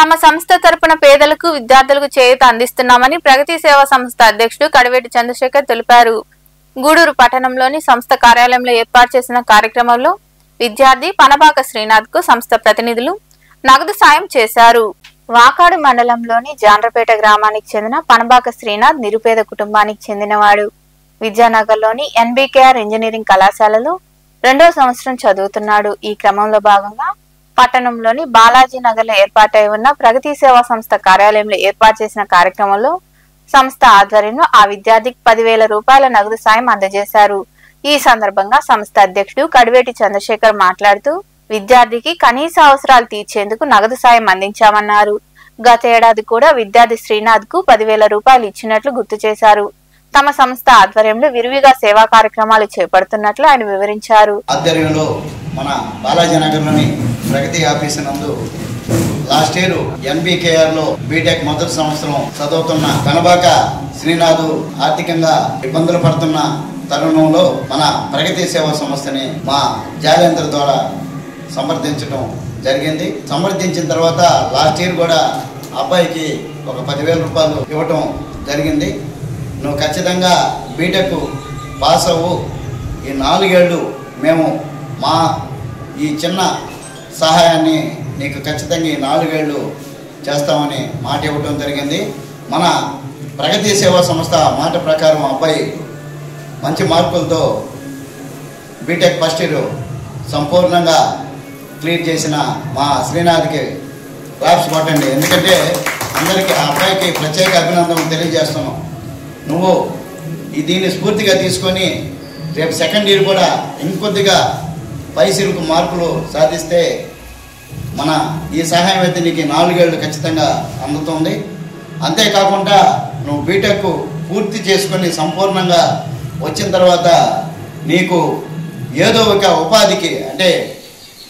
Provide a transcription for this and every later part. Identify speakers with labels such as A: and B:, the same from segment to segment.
A: తమ సంస్థ తరపున పేదలకు విద్యార్థులకు చేయూత అందిస్తున్నామని ప్రగతి సేవా సంస్థ అధ్యక్షుడు కడివేటి చంద్రశేఖర్ తెలిపారు. గూడూరు పట్టణంలోని సంస్థ కార్యాలయంలో ఏర్పాటు చేసిన కార్యక్రమంలో విద్యార్థి పనబాక శ్రీనాథ్ కు సంస్థ ప్రతినిధులు నగదు సాయం చేశారు. వాకాడు మండలంలోని జాండ్రపేట గ్రామానికి చెందిన పనబాక శ్రీనాథ్ నిరుపేద కుటుంబానికి చెందినవాడు. విద్యానగర్లోని ఎన్బికేఆర్ ఇంజనీరింగ్ కళాశాలలో 2వ సంవత్సరం చదువుతున్నాడు. ఈ క్రమంలో భాగంగా పట్టణంలోని బాలాజీ నగర్ లో ఏర్పాటై ఉన్న ప్రగతి సేవా సంస్థ కార్యాలయంలో ఏర్పాటు చేసిన కార్యక్రమంలో సంస్థ ఆధ్వర్యంలో ఆ విద్యార్థికి 10,000 రూపాయల నగదు సాయం అందజేశారు. ఈ సందర్భంగా సంస్థ అధ్యక్షుడు కడివేటి చంద్రశేఖర్ మాట్లాడుతూ విద్యార్థికి కనీస అవసరాలు తీర్చేందుకు నగదు సాయం అందించామన్నారు. గత ఏడాది కూడా విద్యార్థి శ్రీనాథ్ కు 10,000 రూపాయలు ఇచ్చినట్లు గుర్తు చేశారు. తమ సంస్థ ఆధ్వర్యంలో విరివిగా సేవా కార్యక్రమాలు చేపడుతున్నట్లు ఆయన వివరించారు.
B: ఆధ్వర్యంలో మన బాలాజీ నగర్లోని ప్రగతి ఆఫీసు నందు లాస్ట్ ఇయర్ ఎన్బికేఆర్ లో బీటెక్ మొదటి సంవత్సరం చదువుతున్న కనబాక శ్రీనాథ్ ఆర్థికంగా ఇబ్బందులు పడుతున్న తరుణంలో మన ప్రగతి సేవా సంస్థని మా జాలేంద్ర ద్వారా సమర్థించడం జరిగింది. సమర్థించిన తర్వాత లాస్ట్ ఇయర్ కూడా అబ్బాయికి ఒక 10,000 రూపాయలు ఇవ్వటం జరిగింది. నువ్వు ఖచ్చితంగా బీటెక్ పాస్ అవ్వు, ఈ 4 ఏళ్ళు మేము మా ఈ చిన్న సహాయాన్ని నీకు ఖచ్చితంగా ఈ 4 ఏళ్ళు చేస్తామని మాట ఇవ్వటం జరిగింది. మన ప్రగతి సేవా సంస్థ మాట ప్రకారం అబ్బాయి మంచి మార్కులతో బీటెక్ ఫస్ట్ ఇయర్ సంపూర్ణంగా క్లియర్ చేసిన మా శ్రీనాథ్కి క్లాప్స్ కొట్టండి. ఎందుకంటే అందరికీ ఆ అబ్బాయికి ప్రత్యేక అభినందనలు తెలియజేస్తున్నాం. నువ్వు దీన్ని స్ఫూర్తిగా తీసుకొని రేపు సెకండ్ ఇయర్ కూడా ఇంకొద్దిగా పైసిరుకు మార్కులు సాధిస్తే మన ఈ సహాయం అయితే నీకు 4 ఏళ్ళు ఖచ్చితంగా అందుతుంది. అంతేకాకుండా నువ్వు బీటెక్ పూర్తి చేసుకొని సంపూర్ణంగా వచ్చిన తర్వాత నీకు ఏదో ఒక ఉపాధికి అంటే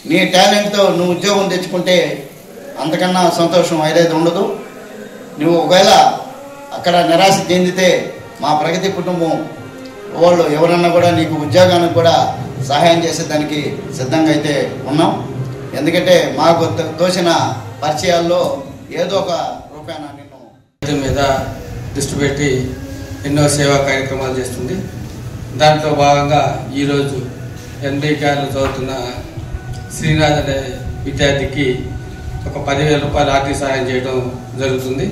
B: నీ టాలెంట్తో నువ్వు ఉద్యోగం తెచ్చుకుంటే అంతకన్నా సంతోషం ఏదైతే ఉండదు. నువ్వు ఒకవేళ అక్కడ నిరాశ చెందితే మా ప్రగతి కుటుంబం వాళ్ళు ఎవరన్నా కూడా నీకు ఉద్యోగానికి కూడా సహాయం చేసేదానికి సిద్ధంగా అయితే ఉన్నాం. ఎందుకంటే మాకు తోచిన పరిచయాల్లో ఏదో ఒక రూపాయన నిన్ను
C: మీద దృష్టి పెట్టి ఎన్నో సేవా కార్యక్రమాలు చేస్తుంది. దాంట్లో భాగంగా ఈరోజు ఎన్బికేఆర్లో చదువుతున్న శ్రీనాథ్ అనే విద్యార్థికి ఒక 10,000 రూపాయలు ఆర్థిక సహాయం చేయడం జరుగుతుంది.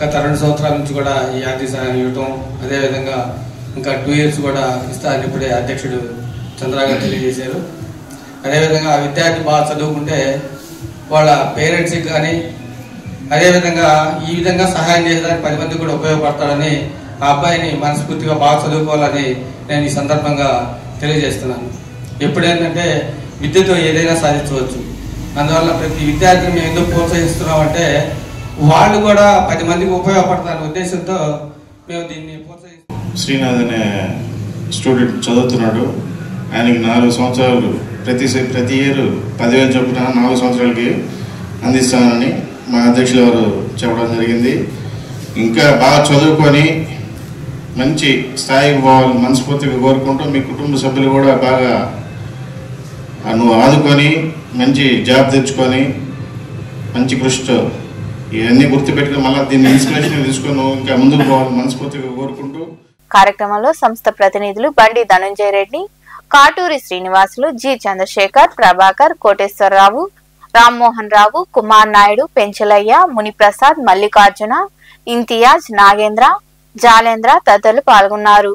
C: గత 2 సంవత్సరాల నుంచి కూడా ఈ ఆర్థిక సహాయం ఇవ్వటం, అదేవిధంగా ఇంకా 2 ఇయర్స్ కూడా ఇస్తారని ఇప్పుడే అధ్యక్షుడు చంద్రగారు తెలియజేశారు. అదేవిధంగా ఆ విద్యార్థి బాగా చదువుకుంటే వాళ్ళ పేరెంట్స్కి కానీ అదేవిధంగా ఈ విధంగా సహాయం చేసేదానికి 10 మంది కూడా ఉపయోగపడతాడని ఆ అబ్బాయిని మనస్ఫూర్తిగా బాగా చదువుకోవాలని నేను ఈ సందర్భంగా తెలియజేస్తున్నాను. ఎప్పుడేంటంటే విద్యతో ఏదైనా సాధించవచ్చు. అందువల్ల ప్రతి విద్యార్థిని మేము ఎందుకు ప్రోత్సహిస్తున్నామంటే వాళ్ళు కూడా 10 మందికి ఉపయోగపడతారనే ఉద్దేశంతో మేము దీన్ని ప్రోత్సహిస్తున్నాం.
D: శ్రీనాథ్ అనే స్టూడెంట్ చదువుతున్నాడు. ఆయనకి 4 సంవత్సరాలు ప్రతి ఇయర్ 10,000 చొప్పున 4 సంవత్సరాలకి అందిస్తానని మా అధ్యక్షులు వారు చెప్పడం జరిగింది. ఇంకా బాగా చదువుకొని మంచి స్థాయికి పోవాలని మనస్ఫూర్తిగా కోరుకుంటూ మీ కుటుంబ సభ్యులు కూడా బాగా నువ్వు ఆదుకొని మంచి జాబ్ తెచ్చుకొని మంచి కృషితో ఇవన్నీ గుర్తుపెట్టుకుని మళ్ళీ దీన్ని ఇన్స్పిరేషన్ తీసుకొని నువ్వు ఇంకా ముందుకు పోవాలని మనస్ఫూర్తిగా కోరుకుంటూ
A: కార్యక్రమంలో సంస్థ ప్రతినిధులు బండి ధనంజయ రెడ్డి, కాటూరి శ్రీనివాసులు, జి చంద్రశేఖర్, ప్రభాకర్, కోటేశ్వరరావు, రామ్మోహన్ రావు, కుమార్ నాయుడు, పెంచలయ్య, మునిప్రసాద్, మల్లికార్జున, ఇంతియాజ్, నాగేంద్ర, జాలేంద్ర తదితరులు పాల్గొన్నారు.